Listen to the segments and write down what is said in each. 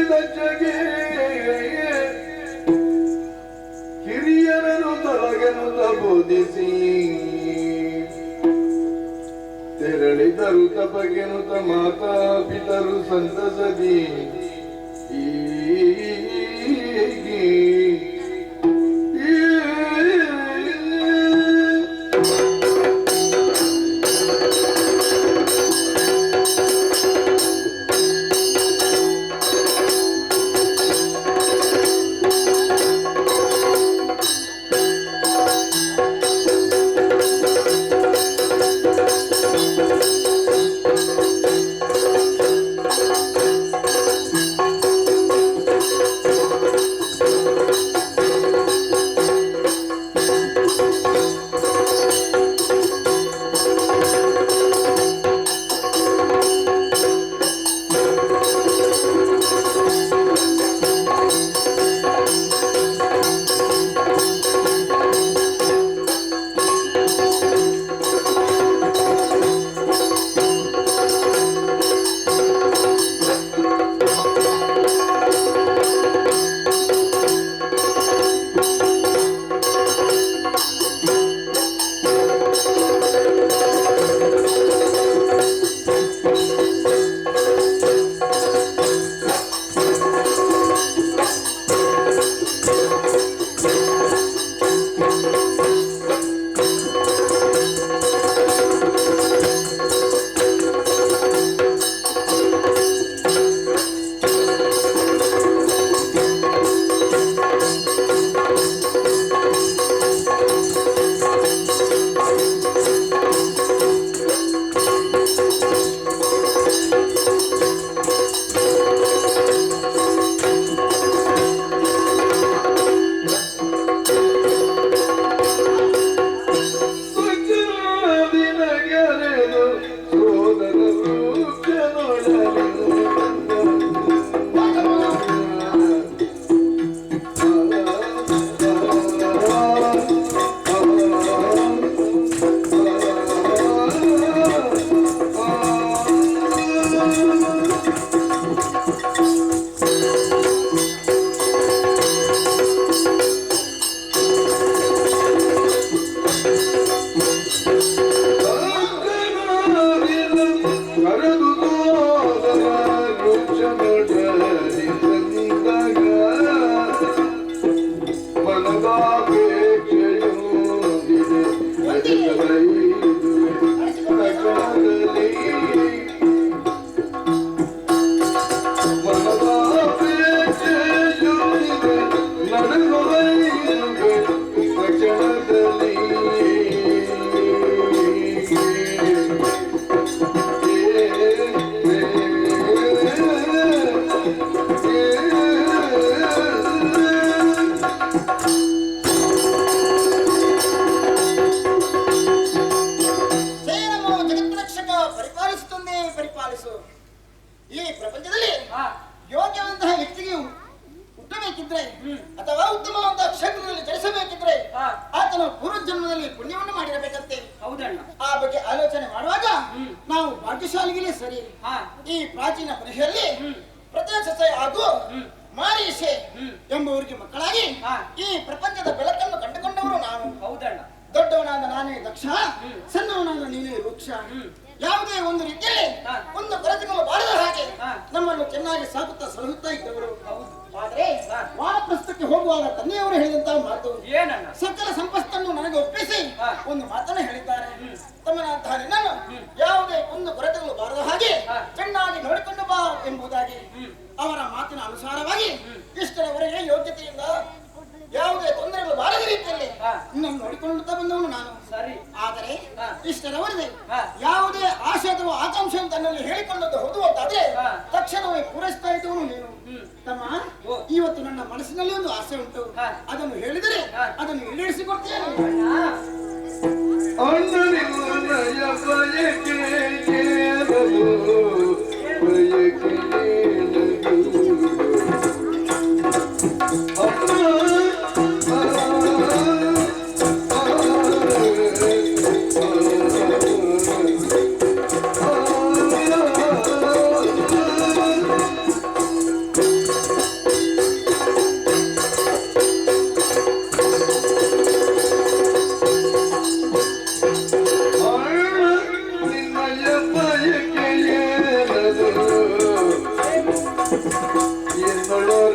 ಗಜ್ಜಗೆ ಹಿರಿಯರನ್ನು ತೊಲಗೆನುತ ಬೋಧಿಸಿ ತೆರಳಿದರು ತಪಗೆನುತ ಮಾತಾ ಪಿತರು ಸಂತಸದಿ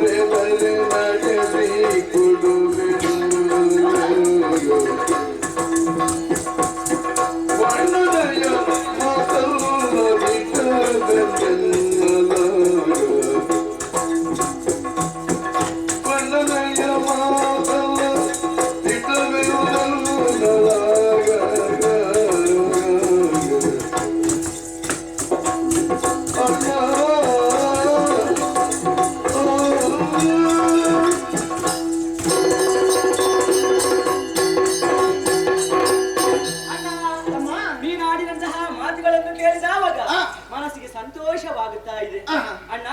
ಕರೆದರೆ ನಡೆಸಿ ಕೊಡುವೆನು ಬಣ್ಣದಯ ಮಾತಲ್ಲ ಬಿಟ್ಟದ ಚೆನ್ನಲ ಬಣ್ಣದಯ ಮಾತಲ್ಲ ಬಿಟ್ಟವೆಯುವುದಲ್ಲಲಾಗ ಮನಸ್ಸಿಗೆ ಸಂತೋಷವಾಗುತ್ತಾ ಇದೆ ಅಣ್ಣ.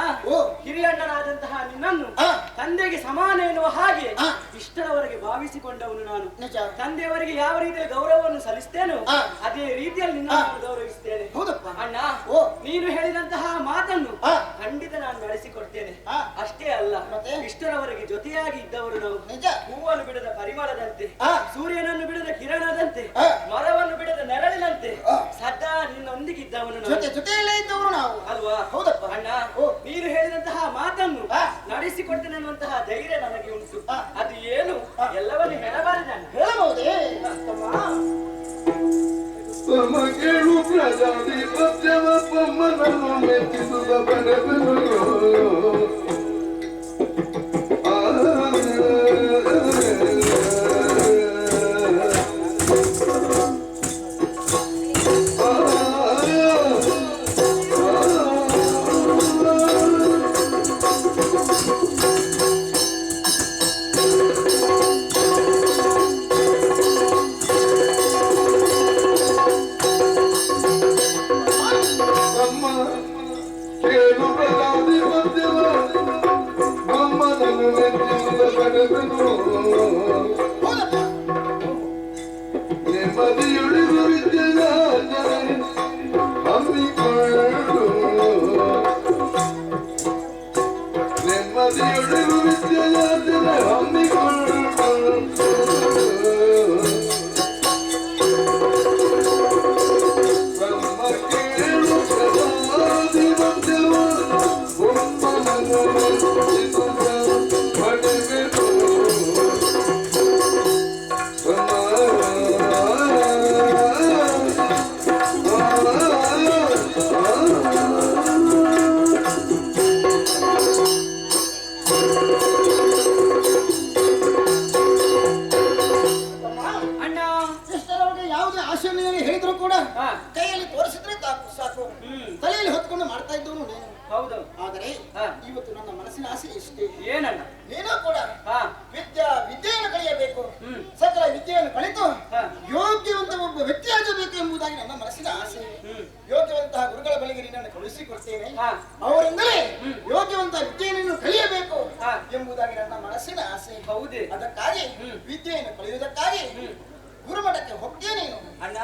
ಹಿರಿಯಣ್ಣನಾದಂತಹ ನಿನ್ನನ್ನು ತಂದೆಗೆ ಸಮಾನ ಎನ್ನುವ ಹಾಗೆ ಇಷ್ಟರವರೆಗೆ ಭಾವಿಸಿಕೊಂಡವನು ನಾನು. ತಂದೆಯವರಿಗೆ ಯಾವ ರೀತಿಯ ಗೌರವವನ್ನು ಸಲ್ಲಿಸ್ತೇನೋ ಅದೇ ರೀತಿಯಲ್ಲಿ ನಿನ್ನನ್ನು ಗೌರವಿಸ್ತೇನೆ ಅಣ್ಣ. ನೀನು ಹೇಳಿದಂತಹ ಮಾತನ್ನು ಖಂಡಿತ ನಾನು ನಡೆಸಿಕೊಡ್ತೇನೆ. ಅಷ್ಟೇ ಅಲ್ಲ, ಇಷ್ಟರವರೆಗೆ ಜೊತೆಯಾಗಿ ಇದ್ದವರು ನಾವು. ಹೂವನ್ನು ಬಿಡದ ಪರಿಮಳದಂತೆ, ಸೂರ್ಯನನ್ನು ಬಿಡದ ಕಿರಣದಂತೆ, ಮರವನ್ನು ಬಿಡದ ನೆರಳಿನಂತೆ ಸದಾ ನಿನ್ನೊಂದಿಗಿದ್ದವನು ಜೊತೆಯಲ್ಲೇ ಇದ್ದವರು ನಾವು ಅಲ್ವಾ? ಹೌದಪ್ಪ ಅಣ್ಣ. ನೀನು ಹೇಳಿದಂತಹ ಮಾತನ್ನು ನಡೆಸಿಕೊಡ್ತೇನೆ ಅನ್ನುವಂತಹ ಧೈರ್ಯ ನನಗೆ ಉಂಟು. ಅದು ಏನು ಎಲ್ಲವನ್ನು ಹೇಳಬಾರದು. ಹೇಳಬಹುದೇ? ಕೇಳು ಪ್ರಜಾಧಿಪತ್ಯವ ಪಮ್ಮನನ್ನು ಮೆಚ್ಚಿಸುತ್ತ ಬಡವನು ನೆಮ್ಮದಿಯುಳಿದು ವಿದ್ಯೆಯ ಹಮ್ಮಿಕೊಂಡು ನೆಮ್ಮದಿಯುಳಿದು ವಿದ್ಯೆಯ ಹಮ್ಮಿಕೊಂಡು ಕೇಳು ಪ್ರಸಾದಿವಂತೆವ ಹೇಳಿದ್ರು ಕೂಡ ಕೈಯಲ್ಲಿ ತೋರಿಸಿದ್ರೆ ಸಾಕು, ತಲೆಯಲ್ಲಿ ಹೊತ್ಕೊಂಡು ಮಾಡ್ತಾ ಇದ್ದವನು ನೀನು. ಹೌದು. ಆದರೆ ಇವತ್ತು ನನ್ನ ಮನಸ್ಸಿನ ಆಸೆ ಇಷ್ಟೇ. ಏನಣ್ಣ? ನೀನು ಕೂಡ ವಿದ್ಯೆಯನ್ನು ಕಲಿಯಬೇಕು, ಸಕಲ ವಿದ್ಯೆಯನ್ನು ಕಲಿತು ಯೋಗ್ಯವಂತ ಒಬ್ಬ ವ್ಯಕ್ತಿಯಾಗಬೇಕು ಎಂಬುದಾಗಿ ನನ್ನ ಮನಸ್ಸಿನ ಆಸೆ. ಯೋಗ್ಯವಂತಹ ಗುರುಗಳ ಬಳಿಗೆ ನಿನ್ನನ್ನು ಕಳುಹಿಸಿಕೊಡ್ತೇನೆ. ಅವರಿಂದಲೇ ಯೋಗ್ಯವಂತ ವಿದ್ಯೆಯನ್ನು ಕಲಿಯಬೇಕು ಎಂಬುದಾಗಿ ನನ್ನ ಮನಸ್ಸಿನ ಆಸೆ. ಹೌದೇ? ಅದಕ್ಕಾಗಿ ವಿದ್ಯೆಯನ್ನು ಕಲಿಯುವುದಕ್ಕಾಗಿ ಗುರುಮಠಕ್ಕೆ ಹೋಗ್ತೇನೆ ನೀನು ಅಣ್ಣ.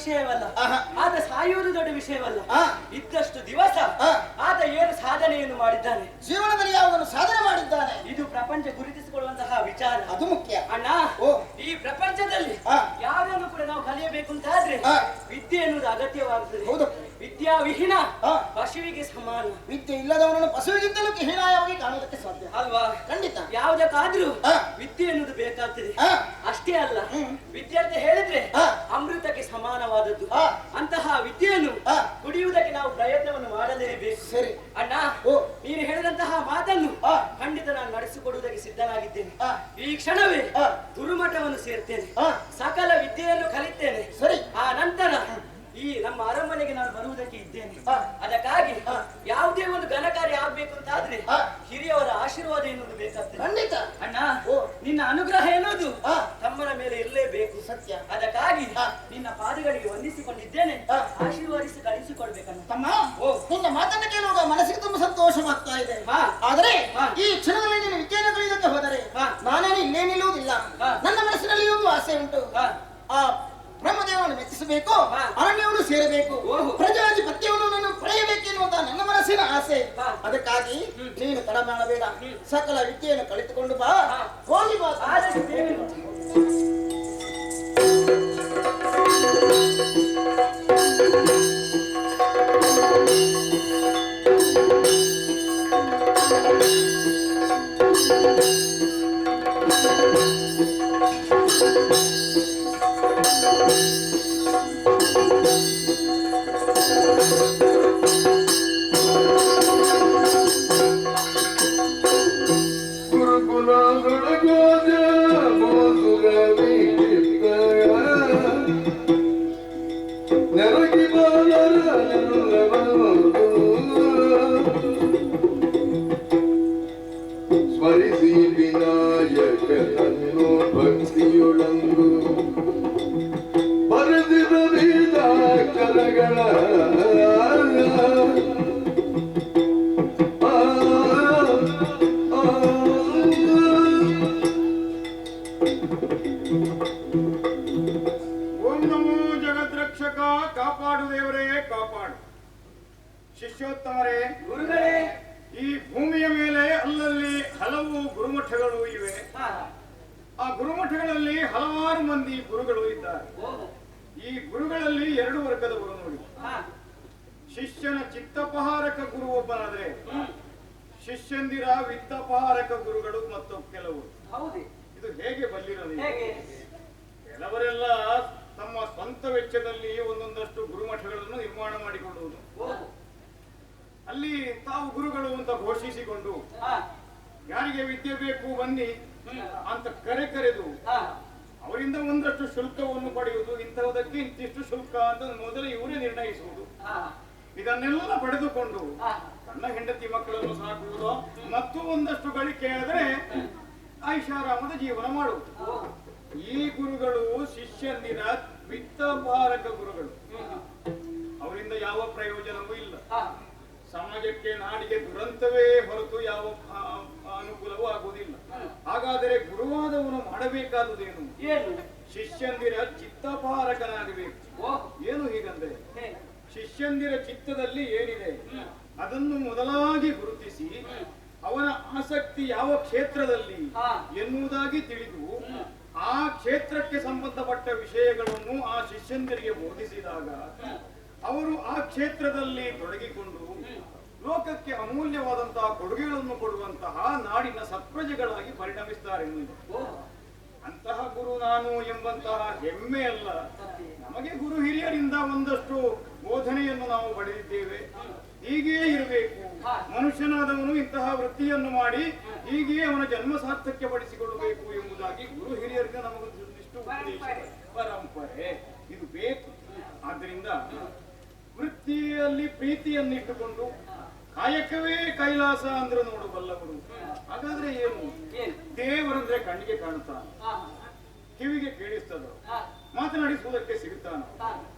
ವಿಷಯವಲ್ಲ, ಆಹಾ. ಆತ ಸಾಯುವುದು ದೊಡ್ಡ ವಿಷಯವಲ್ಲ. ಆ. ಇದ್ದಷ್ಟು ದಿವಸ ಆ. ಆತ ಏನು ಸಾಧನೆಯನ್ನು ಮಾಡಿದ್ದಾನೆ, ಜೀವನದಲ್ಲಿ ಯಾವುದನ್ನು ಸಾಧನೆ ಮಾಡಿದ್ದಾನೆ, ಇದು ಪ್ರಪಂಚ ಗುರುತಿಸಿಕೊಳ್ಳುವಂತಹ ವಿಚಾರ. ಅದು ಮುಖ್ಯ. ಅಣ್ಣ, ಓ. ಈ ಪ್ರಪಂಚದಲ್ಲಿ ಆ. ಯಾವುದನ್ನು ಕೂಡ ನಾವು ಕಲಿಯಬೇಕು ಅಂತ ಆದ್ರೆ ಆ. ವಿದ್ಯೆ ಎನ್ನುವುದು ಅಗತ್ಯವಾಗುತ್ತದೆ. ಹೌದು. ವಿದ್ಯಾ ವಿಹೀನ ಆ. ಪಶುವಿಗೆ ಸಮಾನ ವಿದ್ಯೆ ಇಲ್ಲದವನನ್ನು ಪಶುವಿಗಿಂತಲೂ ಹೀನಾಯವಾಗಿ ಕಾಣುವುದಕ್ಕೆ ಸಾಧ್ಯ ಅಲ್ವಾ? ಖಂಡಿತ. ಯಾವುದಕ್ಕಾದ್ರೂ ಆ. ವಿದ್ಯೆ ಎನ್ನುವುದು ಬೇಕಾಗ್ತದೆ. ಆ. ಅಷ್ಟೇ ಅಲ್ಲ, ಹ್ಮ್. ವಿದ್ಯೆ ಅಂತ ಹೇಳಿದ್ರೆ ಆ. ಅಮೃತಕ್ಕೆ ಸಮಾನವಾದದ್ದು. ಆ. ಅಂತಹ ವಿದ್ಯೆಯನ್ನು ಆ. ಕುಡಿಯುವುದಕ್ಕೆ ನಾವು ಪ್ರಯತ್ನವನ್ನು ಮಾಡಲೇಬೇಕು. ಸರಿ. ಅಣ್ಣ, ಓ. ನೀನು ಹೇಳಿದಂತಹ ಮಾತನ್ನು ಆ. ಖಂಡಿತ ನಾನು ನಡೆಸಿಕೊಡುವುದಕ್ಕೆ ಸಿದ್ಧನಾಗಿದ್ದೇನೆ. ಆ. ಈ ಕ್ಷಣವೇ ಆ. ಗುರುಮಠವನ್ನು ಸೇರ್ತೇನೆ, ಆ. ಸಕಲ ವಿದ್ಯೆಯನ್ನು ಕಲಿತೇನೆ. ಸರಿ. ಆ ನಂತರ ಈ ನಮ್ಮ ಅರಮನೆಗೆ ನಾನು ಬರುವುದಕ್ಕೆ ಇದ್ದೇನೆ. ಆ. ಅದಕ್ಕಾಗಿ ಆ. ಯಾವುದೇ ಒಂದು ಘನ ಕಾರ್ಯ ಆಗ್ಬೇಕು ಅಂತ ಆದ್ರೆ ಆ. ಹಿರಿಯವರ ಆಶೀರ್ವಾದ ಎನ್ನುವುದು ಬೇಕಾಗ್ತದೆ. ಖಂಡಿತ. ಅಣ್ಣ, ಓ. ನಿನ್ನ ಅನುಗ್ರಹ ಎನ್ನುವುದು ಆ. ತಮ್ಮನ ಮೇಲೆ ಇರಲೇಬೇಕು. ಸತ್ಯ. ಅದಕ್ಕಾಗಿ ಆ. ನಿನ್ನ ಪಾದಗಳಿಗೆ ವಂದಿಸಿಕೊಂಡಿದ್ದೇನೆ. ಆ. ಆಶೀರ್ವಾದಿಸಿ ಕಳಿಸಿಕೊಡ್ಬೇಕಣ್ಣ. ತಮ್ಮ, ಓ. ನಿನ್ನ ಮಾತನ್ನು ಕೇಳುವಾಗ ಮನಸ್ಸಿಗೆ ತುಂಬಾ ಸಂತೋಷವಾಗ್ತಾ ಇದೆ. ಹಾ. ಆದರೆ ಹಾ. ಈ ಕ್ಷಣದಲ್ಲಿ ನೀನು ವಿದ್ಯೆಯನ್ನು ಕಲಿಯುವುದಕ್ಕೆ ಹೋದರೆ ಹಾ. ನಾನೇನು ಇಲ್ಲೇ ನಿಲ್ಲುವುದಿಲ್ಲ. ಹಾ. ನನ್ನ ಮನಸ್ಸಿನಲ್ಲಿ ಒಂದು ಆಸೆ ಉಂಟು. ಹಾ. ಆ ಬ್ರಹ್ಮದೇವನನ್ನು ಮೆಚ್ಚಿಸಬೇಕು, ಹಾ. ಅರಣ್ಯವನ್ನು ಸೇರಬೇಕು, ಓಹೋ. ಪ್ರಜಾಧಿಪತ್ಯವನ್ನು ನಾನು ಪಡೆಯಬೇಕೆನ್ನುವಂತ ನನ್ನ ಮನಸ್ಸಿನ ಆಸೆ. ಹಾ. ಅದಕ್ಕಾಗಿ ನೀನು ತಡ ಮಾಡಬೇಡ, ಸಕಲ ವಿದ್ಯೆಯನ್ನು ಕಲಿತುಕೊಂಡು ಬಾ. ಹಾ. ಹೋಗಿ ಬಾ. ಆದಷ್ಟು ಬೇಗ ಬಾ. ಗುರುಕುಲದೊಳಗೋದ ಮೋಸುಗವಿ ಕಿತ್ತಯ ನೆರಗಿ ಬಾಲರ ಸ್ಮರಿಸಿ ವಿನಾಯಕನನ್ನು ಭಕ್ತಿಯೊಳಂದು ಬರೆದಿದ ವೇದಾಕ್ಷರಗಳ ಓಂ ನಮೋ ಜಗದ್ರಕ್ಷಕ, ಕಾಪಾಡು ದೇವರೇ ಕಾಪಾಡು. ಶಿಷ್ಯೋತ್ತಮರೇ, ಗುರುಗಳೇ. ಈ ಭೂಮಿಯ ಮೇಲೆ ಅಲ್ಲಲ್ಲಿ ಹಲವು ಗುರುಮಠಗಳು ಇವೆ. ಹಾ. ಆ ಗುರುಮಠಗಳಲ್ಲಿ ಹಲವಾರು ಮಂದಿ ಗುರುಗಳು ಇದ್ದಾರೆ. ಓಹೋ. ಈ ಗುರುಗಳಲ್ಲಿ ಎರಡು ವರ್ಗದವರು ನೋಡಿ. ಹಾ. ಶಿಷ್ಯನ ಚಿತ್ತಪಹಾರಕ ಗುರು ಒಬ್ಬನಾದ್ರೆ, ಹ್ಮ್. ಶಿಷ್ಯಂದಿರ ವಿತ್ತಪಹಾರಕ ಗುರುಗಳು ಮತ್ತು ಕೆಲವರು. ಹೌದೇ? ಇದು ಹೇಗೆ ಬಲ್ಲಿರೋದು? ಹೇಗೆ? ಕೆಲವರೆಲ್ಲ ತಮ್ಮ ಸ್ವಂತ ವೆಚ್ಚದಲ್ಲಿ ಒಂದೊಂದಷ್ಟು ಗುರುಮಠಗಳನ್ನು ನಿರ್ಮಾಣ ಮಾಡಿಕೊಳ್ಳುವುದು, ಓಹೋ. ಅಲ್ಲಿ ತಾವು ಗುರುಗಳು ಅಂತ ಘೋಷಿಸಿಕೊಂಡು ಹಾ. ಯಾರಿಗೆ ವಿದ್ಯೆ ಬೇಕು ಬನ್ನಿ ಹ್ಮ್. ಅಂತ ಕರೆದು ಹಾ. ಅವರಿಂದ ಒಂದಷ್ಟು ಶುಲ್ಕವನ್ನು ಪಡೆಯುವುದು, ಇಂತಹದಕ್ಕೆ ಇಂತಿಷ್ಟು ಶುಲ್ಕ ಅಂತ ಮೊದಲು ಇವರೇ ನಿರ್ಣಯಿಸುವುದು. ಹಾ. ಇದನ್ನೆಲ್ಲ ಪಡೆದುಕೊಂಡು ಹಾ. ತನ್ನ ಹೆಂಡತಿ ಮಕ್ಕಳನ್ನು ಸಾಕುವುದು ಮತ್ತು ಒಂದಷ್ಟು ಗಳಿಕೆ ಆದರೆ ಐಷಾರಾಮದ ಜೀವನ ಮಾಡುವುದು. ಓಹೋ. ಈ ಗುರುಗಳು ಶಿಷ್ಯಂದಿರ ವಿತ್ತಪಾರಕ ಗುರುಗಳು. ಅವರಿಂದ ಯಾವ ಪ್ರಯೋಜನವೂ ಇಲ್ಲ. ಹಾ. ಸಮಾಜಕ್ಕೆ ನಾಡಿಗೆ ದುರಂತವೇ ಹೊರತು ಯಾವ ಅನುಕೂಲವೂ ಆಗುವುದಿಲ್ಲ. ಹಾಗಾದರೆ ಗುರುವಾದವನು ಮಾಡಬೇಕಾದುದೇನು? ಏನು? ಶಿಷ್ಯಂದಿರ ಚಿತ್ತಪಾರಕನಾಗಬೇಕು. ಓಹೋ. ಏನು ಹೀಗಂದ್ರೆ, ಹೇ. ಶಿಷ್ಯಂದಿರ ಚಿತ್ತದಲ್ಲಿ ಏನಿದೆ ಅದನ್ನು ಮೊದಲಾಗಿ ಗುರುತಿಸಿ ಅವನ ಆಸಕ್ತಿ ಯಾವ ಕ್ಷೇತ್ರದಲ್ಲಿ ಹಾ. ಎನ್ನುವುದಾಗಿ ತಿಳಿದು ಆ ಕ್ಷೇತ್ರಕ್ಕೆ ಸಂಬಂಧಪಟ್ಟ ವಿಷಯಗಳನ್ನು ಆ ಶಿಷ್ಯಂದಿರಿಗೆ ಬೋಧಿಸಿದಾಗ ಅವರು ಆ ಕ್ಷೇತ್ರದಲ್ಲಿ ತೊಡಗಿಕೊಂಡು ಲೋಕಕ್ಕೆ ಅಮೂಲ್ಯವಾದಂತಹ ಕೊಡುಗೆಗಳನ್ನು ಕೊಡುವಂತಹ ನಾಡಿನ ಸತ್ಪ್ರಜೆಗಳಾಗಿ ಪರಿಣಮಿಸುತ್ತಾರೆ ಎನ್ನುವುದು. ಓಹೋ. ಅಂತಹ ಗುರು ನಾನು ಎಂಬಂತಹ ಹೆಮ್ಮೆ ಅಲ್ಲ, ನಮಗೆ ಗುರು ಹಿರಿಯರಿಂದ ಒಂದಷ್ಟು ಬೋಧನೆಯನ್ನು ನಾವು ಪಡೆದಿದ್ದೇವೆ. ಹೀಗೆಯೇ ಇರಬೇಕು. ಮನುಷ್ಯನಾದವನು ಇಂತಹ ವೃತ್ತಿಯನ್ನು ಮಾಡಿ ಹೀಗೆಯೇ ಅವನ ಜನ್ಮ ಸಾರ್ಥಕ್ಯ ಪಡಿಸಿಕೊಳ್ಳಬೇಕು ಎಂಬುದಾಗಿ ಗುರು ಹಿರಿಯರಿಗೆ ನಮಗೊಂದಿಷ್ಟು ಪರಂಪರೆ ಇದು ಬೇಕು. ಆದ್ದರಿಂದ ವೃತ್ತಿಯಲ್ಲಿ ಪ್ರೀತಿಯನ್ನಿಟ್ಟುಕೊಂಡು ಕಾಯಕವೇ ಕೈಲಾಸ ಅಂದ್ರೆ ನೋಡಬಲ್ಲವರು. ಹಾಗಾದ್ರೆ ಏನು? ದೇವರಂದ್ರೆ ಕಣ್ಣಿಗೆ ಕಾಣುತ್ತಾನ, ಕಿವಿಗೆ ಕೇಳಿಸ್ತದ, ಮಾತನಾಡಿಸುವುದಕ್ಕೆ ಸಿಗುತ್ತಾನ.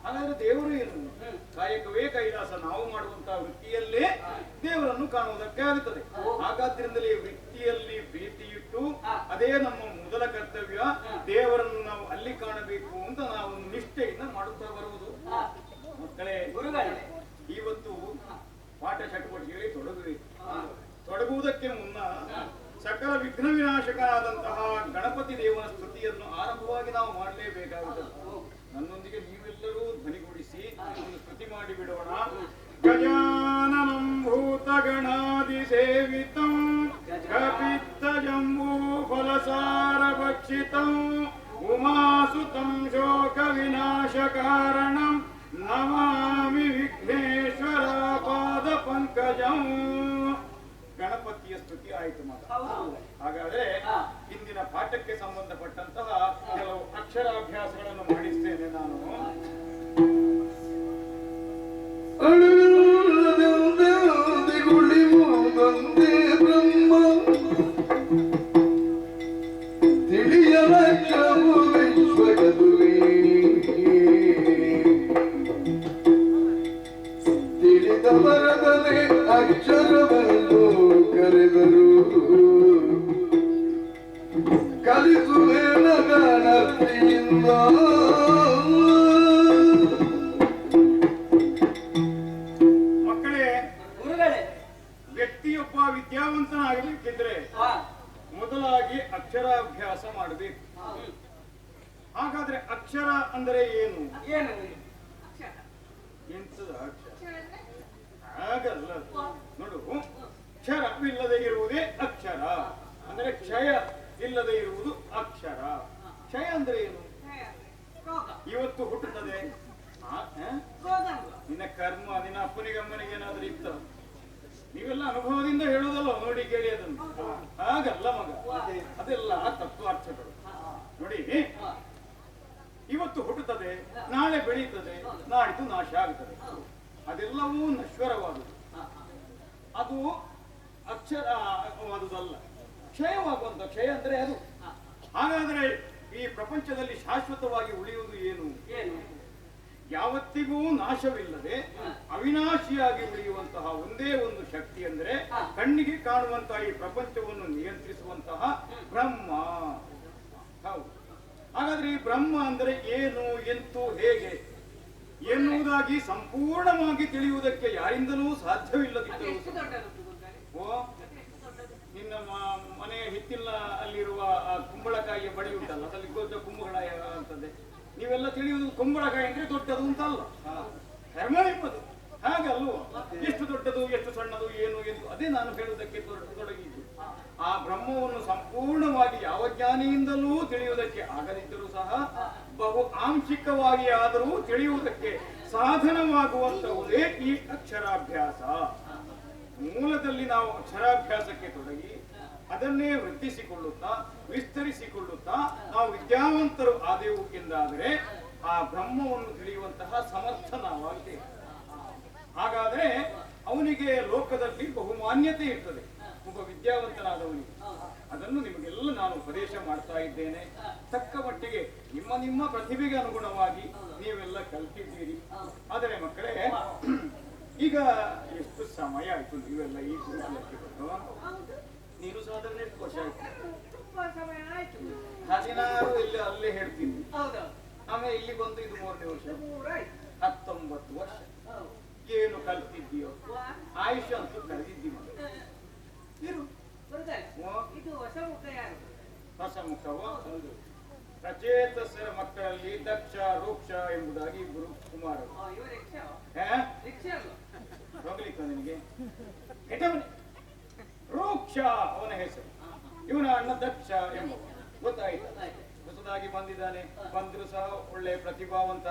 ಹಾಗಾದ್ರೆ ದೇವರು ಏನು? ಕಾಯಕವೇ ಕೈಲಾಸ. ನಾವು ಮಾಡುವಂತಹ ವೃತ್ತಿಯಲ್ಲೇ ದೇವರನ್ನು ಕಾಣುವುದಕ್ಕೆ ಆಗುತ್ತದೆ. ಹಾಗಾದ್ರಿಂದಲೇ ವೃತ್ತಿಯಲ್ಲಿ ಪ್ರೀತಿ ಇಟ್ಟು ಅದೇ ನಮ್ಮ ಮೊದಲ ಕರ್ತವ್ಯ. ದೇವರನ್ನು ನಾವು ಅಲ್ಲಿ ಕಾಣಬೇಕು ಮಾಡಬೇಕು ಅಂತ ನಾವು ನಿಷ್ಠೆಯಿಂದ ಮಾಡುತ್ತಾ ಬರುವುದು. ಮಕ್ಕಳೇ, ಗುರುಗಳೇ, ಇವತ್ತು ಪಾಠ ಚಟುವಟಿಕೆಗಳಿಗೆ ತೊಡಗುವುದಕ್ಕೆ ಮುನ್ನ ಸಕಲ ವಿಘ್ನ ವಿನಾಶಕನಾದಂತಹ ಗಣಪತಿ ದೇವನ ಸ್ತುತಿಯನ್ನು ಆರಂಭವಾಗಿ ನಾವು ಮಾಡಲೇಬೇಕಾಗುತ್ತದೆ. ನನ್ನೊಂದಿಗೆ ನೀವೆಲ್ಲರೂ ಧ್ವನಿಗೂಡಿಸಿ ಒಂದು ಸ್ತುತಿ ಮಾಡಿ ಬಿಡೋಣ. ಗಜಾನನಂ ಭೂತಗಣಾದಿ ಸೇವಿತಂ ಕಪಿತ್ತ ಜಂಬೂ ಫಲಸಾರ ಭಕ್ಷಿತಂ ಉಮಾಸುತಂ ಶೋಕ ವಿನಾಶ ಕಾರಣಂ ನಮಾಮಿ ವಿಘ್ನೇಶ್ವರ ಪಾದ ಪಂಕಜಂ. ಗಣಪತಿಯ ಸ್ತುತಿ ಆಯಿತು ಮಗ. ಹಾಗಾದ್ರೆ ಇಂದಿನ ಪಾಠಕ್ಕೆ ಸಂಬಂಧಪಟ್ಟಂತಹ ಕೆಲವು ಅಕ್ಷರಾಭ್ಯಾಸಗಳನ್ನು ಮಾಡಿಸ್ತೇನೆ ನಾನು. ತಿಳಿದವರದನೆ ಅಕ್ಷರವನ್ನು ಕರೆದರು ಕಲಿಸುವೇನ ಗಣತಿಯಿಂದ. ಮಕ್ಕಳೇ, ಗುರುಗಳೇ, ವ್ಯಕ್ತಿಯೊಬ್ಬ ವಿದ್ಯಾವಂತನಾಗಬೇಕಿದ್ರೆ ಮೊದಲಾಗಿ ಅಕ್ಷರಾಭ್ಯಾಸ ಮಾಡಬೇಕು. ಹಾಗಾದ್ರೆ ಅಕ್ಷರ ಅಂದರೆ ಏನು? ಏನು? ಎಂತದ ಅಕ್ಷರ? ಹಾಗಲ್ಲ ನೋಡು, ಕ್ಷರವಿಲ್ಲದೆ ಇರುವುದೇ ಅಕ್ಷರ ಅಂದ್ರೆ ಕ್ಷಯ ಇಲ್ಲದೆ ಇರುವುದು ಅಕ್ಷರ. ಕ್ಷಯ ಅಂದ್ರೆ ಏನು? ಇವತ್ತು ಹುಟ್ಟುತ್ತದೆ ನಿನ್ನ ಕರ್ಮ, ನಿನ್ನ ಅಪ್ಪನಿಗೆ ಅಮ್ಮನಿಗೆ ಏನಾದ್ರೂ ಇತ್ತ? ನೀವೆಲ್ಲ ಅನುಭವದಿಂದ ಹೇಳುವುದಲ್ಲ, ನೋಡಿ ಕೇಳಿ ಅದನ್ನು. ಹಾಗಲ್ಲ ಮಗ, ಅದೆಲ್ಲ ತತ್ವಾರ್ಥಗಳು. ನೋಡಿ, ಇವತ್ತು ಹುಟ್ಟುತ್ತದೆ, ನಾಳೆ ಬೆಳೀತದೆ, ನಾಡಿದ್ದು ನಾಶ ಆಗುತ್ತದೆ. ಅದೆಲ್ಲವೂ ನಶ್ವರವಾದುದು. ಅದು ಅಕ್ಷರವಾದುದಲ್ಲ, ಕ್ಷಯವಾಗುವಂತ. ಕ್ಷಯ ಅಂದ್ರೆ ಅದು. ಹಾಗಾದ್ರೆ ಈ ಪ್ರಪಂಚದಲ್ಲಿ ಶಾಶ್ವತವಾಗಿ ಉಳಿಯುವುದು ಏನು? ಯಾವತ್ತಿಗೂ ನಾಶವಿಲ್ಲದೆ ಅವಿನಾಶಿಯಾಗಿ ಉಳಿಯುವಂತಹ ಒಂದೇ ಒಂದು ಶಕ್ತಿ ಅಂದ್ರೆ ಕಣ್ಣಿಗೆ ಕಾಣುವಂತಹ ಈ ಪ್ರಪಂಚವನ್ನು ನಿಯಂತ್ರಿಸುವಂತಹ ಬ್ರಹ್ಮ. ಹೌದು. ಹಾಗಾದ್ರೆ ಈ ಬ್ರಹ್ಮ ಅಂದ್ರೆ ಏನು, ಎಂತು, ಹೇಗೆ ಎನ್ನುವುದಾಗಿ ಸಂಪೂರ್ಣವಾಗಿ ತಿಳಿಯುವುದಕ್ಕೆ ಯಾರಿಂದಲೂ ಸಾಧ್ಯವಿಲ್ಲದಿದ್ದರೂ ಓ ನಿನ್ನ ಮನೆಯ ಹಿತ್ತಿಲ ಅಲ್ಲಿರುವ ಕುಂಬಳಕಾಯಿಯ ಬಡಿ ಉಂಟಲ್ಲ, ಅದರಲ್ಲಿ ದೊಡ್ಡ ಕುಂಬಳಕಾಯಿ ಅಂತದೆ. ನೀವೆಲ್ಲ ತಿಳಿಯುವುದು ಕುಂಬಳಕಾಯಿ ಅಂದ್ರೆ ದೊಡ್ಡದು ಅಂತಲ್ಲ, ಧರ್ಮ ನಿಮ್ಮದು. ಹಾಗಲ್ವ? ಎಷ್ಟು ದೊಡ್ಡದು, ಎಷ್ಟು ಸಣ್ಣದು, ಏನು ಎಂದು ಅದೇ ನಾನು ಹೇಳುವುದಕ್ಕೆ ತೊಡಗಿದ್ದು. ಆ ಬ್ರಹ್ಮವನ್ನು ಸಂಪೂರ್ಣವಾಗಿ ಯಾವ ಜ್ಞಾನಿಯಿಂದಲೂ ತಿಳಿಯುವುದಕ್ಕೆ ಆಗದಿದ್ದರೂ ಸಹ ಬಹು ಆಂಶಿಕವಾಗಿ ಆದರೂ ತಿಳಿಯುವುದಕ್ಕೆ ಸಾಧನವಾಗುವಂತಹುದೇ ಈ ಅಕ್ಷರಾಭ್ಯಾಸ. ಮೂಲದಲ್ಲಿ ನಾವು ಅಕ್ಷರಾಭ್ಯಾಸಕ್ಕೆ ತೊಡಗಿ ಅದನ್ನೇ ವೃದ್ಧಿಸಿಕೊಳ್ಳುತ್ತಾ ವಿಸ್ತರಿಸಿಕೊಳ್ಳುತ್ತಾ ನಾವು ವಿದ್ಯಾವಂತರು ಆದೆವು ಎಂದಾದರೆ ಆ ಬ್ರಹ್ಮವನ್ನು ತಿಳಿಯುವಂತಹ ಸಮರ್ಥ ನಾವಾಗ್ತೇವೆ. ಹಾಗಾದ್ರೆ ಅವನಿಗೆ ಲೋಕದಲ್ಲಿ ಬಹುಮಾನ್ಯತೆ ಇರ್ತದೆ, ಒಬ್ಬ ವಿದ್ಯಾವಂತನಾದವನಿಗೆ. ಅದನ್ನು ನಿಮಗೆಲ್ಲ ನಾನು ಉಪದೇಶ ಮಾಡ್ತಾ ಇದ್ದೇನೆ. ತಕ್ಕ ಮಟ್ಟಿಗೆ ನಿಮ್ಮ ನಿಮ್ಮ ಪ್ರತಿಭೆಗೆ ಅನುಗುಣವಾಗಿ ನೀವೆಲ್ಲ ಕಲ್ತಿದ್ದೀರಿ. ಆದರೆ ಮಕ್ಕಳೇ, ಈಗ ಎಷ್ಟು ಸಮಯ ಆಯ್ತು ನೀವೆಲ್ಲ ಈ ಗುರುಕುಲಕ್ಕೆ ಬಂದು? ನೀನು ಸಾಧಾರಣ ಎಷ್ಟು ವರ್ಷ ಆಯ್ತು? 16 ಇಲ್ಲಿ ಅಲ್ಲೇ ಹೇಳ್ತೀನಿ. ಆಮೇಲೆ ಇಲ್ಲಿ ಬಂದು ಇದು 3ನೇ ವರ್ಷ, 19 ವರ್ಷ. ಏನು ಕಲ್ತಿದ್ದೀಯೋ? ಆಯುಷ್ಯ ಅಂತೂ ಕಳೆದಿದ್ದೀವಿ. ಹೊಸ ಮುಖವ ರಚೇತಸರ ಮಕ್ಕಳಲ್ಲಿ ದಕ್ಷ ರೂಕ್ಷ ಎಂಬುದಾಗಿ ಗುರು ಕುಮಾರ ಹೋಗ್ಲಿಕ್ಕ ನಿನಗೆ ರೂಕ್ಷ ಅವನ ಹೆಸರು, ಇವನ ಅಣ್ಣ ದಕ್ಷ ಎಂಬ ಗೊತ್ತಾಯ್ತು. ಹೊಸದಾಗಿ ಬಂದಿದ್ದಾನೆ, ಬಂದ್ರು ಸಹ ಒಳ್ಳೆ ಪ್ರತಿಭಾವಂತ,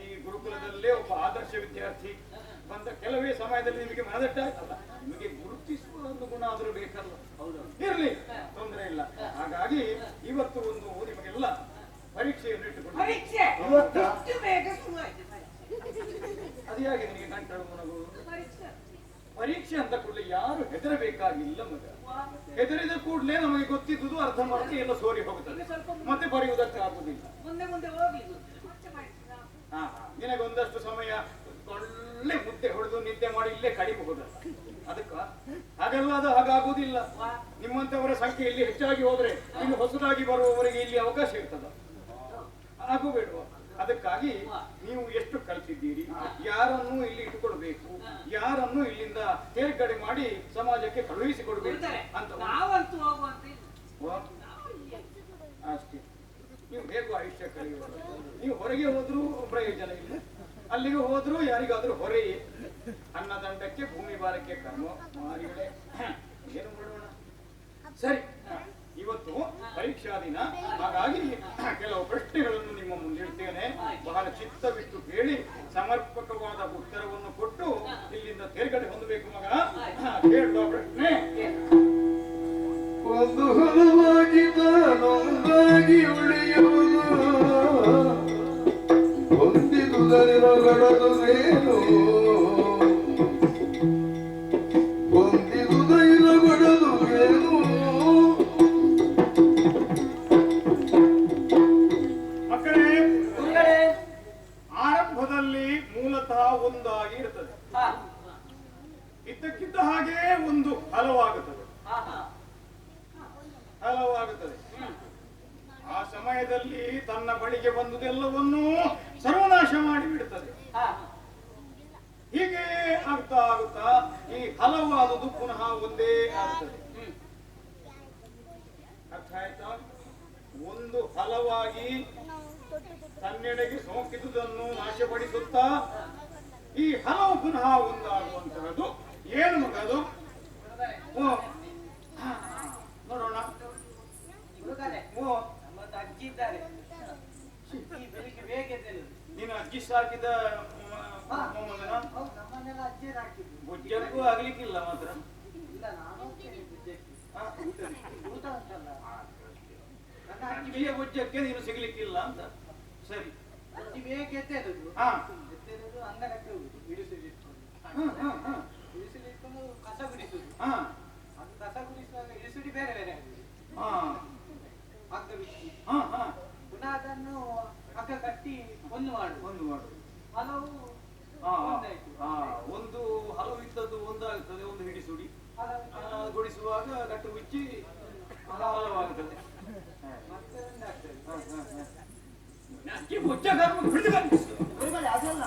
ಈ ಗುರುಕುಲದಲ್ಲೇ ಒಬ್ಬ ಆದರ್ಶ ವಿದ್ಯಾರ್ಥಿ. ಬಂದ ಕೆಲವೇ ಸಮಯದಲ್ಲಿ ನಿಮಗೆ ಮನದಟ್ಟಾಯ್ತಲ್ಲ, ನಿಮಗೆ ಗುರುತಿಸುವ ಒಂದು ಗುಣ ಆದ್ರೂ ಬೇಕಲ್ಲ. ಇರ್ಲಿ, ತೊಂದರೆ ಇಲ್ಲ. ಹಾಗಾಗಿ ಇವತ್ತು ಒಂದು ನಿಮಗೆಲ್ಲ ಪರೀಕ್ಷೆಯನ್ನು ಇಟ್ಟುಕೊಂಡು ಅದ್ಯಾಗೆ ನಿಮಗೆ ಕಂಠಳು ಮುನಗುವುದು? ಪರೀಕ್ಷೆ ಅಂತ ಕೂಡಲೇ ಯಾರು ಹೆದರಬೇಕಾಗಿಲ್ಲ ಮಗ. ಹೆದರಿದ ಕೂಡಲೇ ನಮಗೆ ಗೊತ್ತಿದ್ದುದು ಅರ್ಧ ಮಾತ್ರ ಎಲ್ಲ ಸೋರಿ ಹೋಗುತ್ತದೆ, ಮತ್ತೆ ಬರೆಯುವುದಕ್ಕೆ ಆಗುದಿಲ್ಲ. ನಿನಗೆ ಒಂದಷ್ಟು ಸಮಯ ಒಳ್ಳೆ ಮುದ್ದೆ ಹೊಡೆದು ನಿದ್ದೆ ಮಾಡಿ ಇಲ್ಲೇ ಕಡಿಬಹುದಲ್ಲ, ಅದಕ್ಕ ಹಾಗೆಲ್ಲ ಅದು ಹಾಗಾಗುವುದಿಲ್ಲ. ನಿಮ್ಮಂತವರ ಸಂಖ್ಯೆ ಇಲ್ಲಿ ಹೆಚ್ಚಾಗಿ ಹೋದ್ರೆ ಇನ್ನು ಹೊಸದಾಗಿ ಬರುವವರಿಗೆ ಇಲ್ಲಿ ಅವಕಾಶ ಇರ್ತದ. ಆಗು ಬೇಡುವ. ಅದಕ್ಕಾಗಿ ನೀವು ಎಷ್ಟು ಕಲ್ತಿದ್ದೀರಿ, ಯಾರನ್ನು ಇಲ್ಲಿ ಇಟ್ಟುಕೊಳ್ಬೇಕು, ಯಾರನ್ನು ಇಲ್ಲಿಂದ ತೇರ್ಗಡೆ ಮಾಡಿ ಸಮಾಜಕ್ಕೆ ಕಳುಹಿಸಿಕೊಡ್ಬೇಕು ಅಂತ ನಾವಂತೂ ಹೋಗುವಂತ ಅಷ್ಟೇ. ನೀವು ಹೇಗೂ ಆಯುಷ್ಯ ಕಳೆಯುವುದು. ನೀವು ಹೊರಗೆ ಹೋದ್ರೂ ಪ್ರಯೋಜನ ಇಲ್ಲ, ಅಲ್ಲಿಗೆ ಹೋದ್ರೂ ಯಾರಿಗಾದ್ರೂ ಹೊರೆಯೇ. ಅನ್ನದಂಡಕ್ಕೆ ಭೂಮಿ ಭಾರಕ್ಕೆ ಕರ್ಮ ಮಾರಿಗಳೇ. ಏನು ಮಾಡೋಣ? ಸರಿ, ಇವತ್ತು ಪರೀಕ್ಷಾ ದಿನ, ಹಾಗಾಗಿ ಕೆಲವು ಪ್ರಶ್ನೆಗಳನ್ನು ನಿಮ್ಮ ಮುಂದಿಡ್ತೇನೆ. ಬಹಳ ಚಿತ್ತವಿಟ್ಟು ಕೇಳಿ ಸಮರ್ಪಕವಾದ ಉತ್ತರವನ್ನು ಕೊಟ್ಟು ಇಲ್ಲಿಂದ ತೇರ್ಗಡೆ ಹೊಂದಬೇಕು ಮಗ. ಕೇಳುವ ಪ್ರಶ್ನೆ: ಒಂದು ಹಲವಾಗಿ ತಾನೊಂದಾಗಿ ಉಳಿಯುವುದು ಹೊಂದಿದುದರಿರಗಡದುದೇನು ಹೊಂದಿದುದರಿರಗಡದುದೇನು. ಮಕ್ಕಳೇ, ಆರಂಭದಲ್ಲಿ ಮೂಲತಃ ಒಂದಾಗಿ ಇರ್ತದೆ, ಇದ್ದಕ್ಕಿದ್ದ ಹಾಗೆ ಒಂದು ಹಲವಾಗುತ್ತದೆ. ಆ ಸಮಯದಲ್ಲಿ ತನ್ನ ಬಳಿಗೆ ಬಂದುದೆಲ್ಲವನ್ನೂ ಸರ್ವನಾಶ ಮಾಡಿಬಿಡುತ್ತದೆ. ಹೀಗೆ ಆಗ್ತಾ ಆಗುತ್ತಾ ಈ ಹಲವಾದುದು ಪುನಃ ಒಂದೇ ಆಗ್ತದೆ. ಅರ್ಥ ಆಯ್ತಾ? ಒಂದು ಹಲವಾಗಿ ತನ್ನೆಡೆಗೆ ಸೋಂಕಿದುದನ್ನು ನಾಶಪಡಿಸುತ್ತಾ ಈ ಹಲವು ಪುನಃ ಒಂದಾಗುವಂತಹದ್ದು ಏನು ಮಗದು? ನೋಡೋಣ. ಅಜ್ಜಿ ಇದ್ದಾರೆ, ಬೆಳಿಗ್ಗೆ ಬೇಗ ಎದ್ದೇಳುದು. ನೀನು ಅಜ್ಜಿ ಸಾಕಿದ ಮೊಮ್ಮಗನ? ನಮ್ಮನ್ನೆಲ್ಲ ಅಜ್ಜಿ ಹಾಕಿದ್ರು. ಬುಜ್ಜಕ್ಕೂ ಆಗ್ಲಿಕ್ಕಿಲ್ಲ ಮಾತ್ರ. ಇಲ್ಲ, ನಾನು ಊಟ ಉಂಟಲ್ಲ, ನನ್ನ ಅಜ್ಜಿಯ ಬುಜ್ಜಕ್ಕೆ ನೀನು ಸಿಗ್ಲಿಕ್ಕಿಲ್ಲ ಅಂತ. ಸರಿ, ಅಜ್ಜಿ ಬೇಗ ಎದ್ದೇಳುದು. ಎದ್ದೇಳುದು, ಅಂಗನಕ್ಕೆ ಹೋಗುದು, ಇಳಿಸಿಲಿಟ್ಕೊಂಡು ಕಸ ಗುಡಿಸುದು. ಅದು ಕಸ ಗುಡಿಸುವಾಗ ಇಳಿಸುಡಿ ಬೇರೆ ಬೇರೆ ಆಗುದು. ಹಗ್ಗ ಬಿಚ್ಚಿ ಪುನಃ ಅದನ್ನು ಹಗ್ಗ ಕಟ್ಟಿ ಒಂದು ಮಾಡುದು. ಹಲವು ಒಂದಾಯ್ತು. ಒಂದು ಹಲವು ಇದ್ದದ್ದು ಒಂದಾಗುತ್ತದೆ, ಒಂದು ಹಿಡಿಸುಡಿ ಗುಡಿಸುವಾಗ ಗಟ್ಟು ಬಿಚ್ಚಿ ಹಲವಾಗುತ್ತದೆ. ಮತ್ತೆ ಒಂದಾಗ್ತದೆ. ಅಜ್ಜಿ ಬುಜ್ಜ ಕರ್ಮ ಹಿಡಿದು ಅದೆಲ್ಲ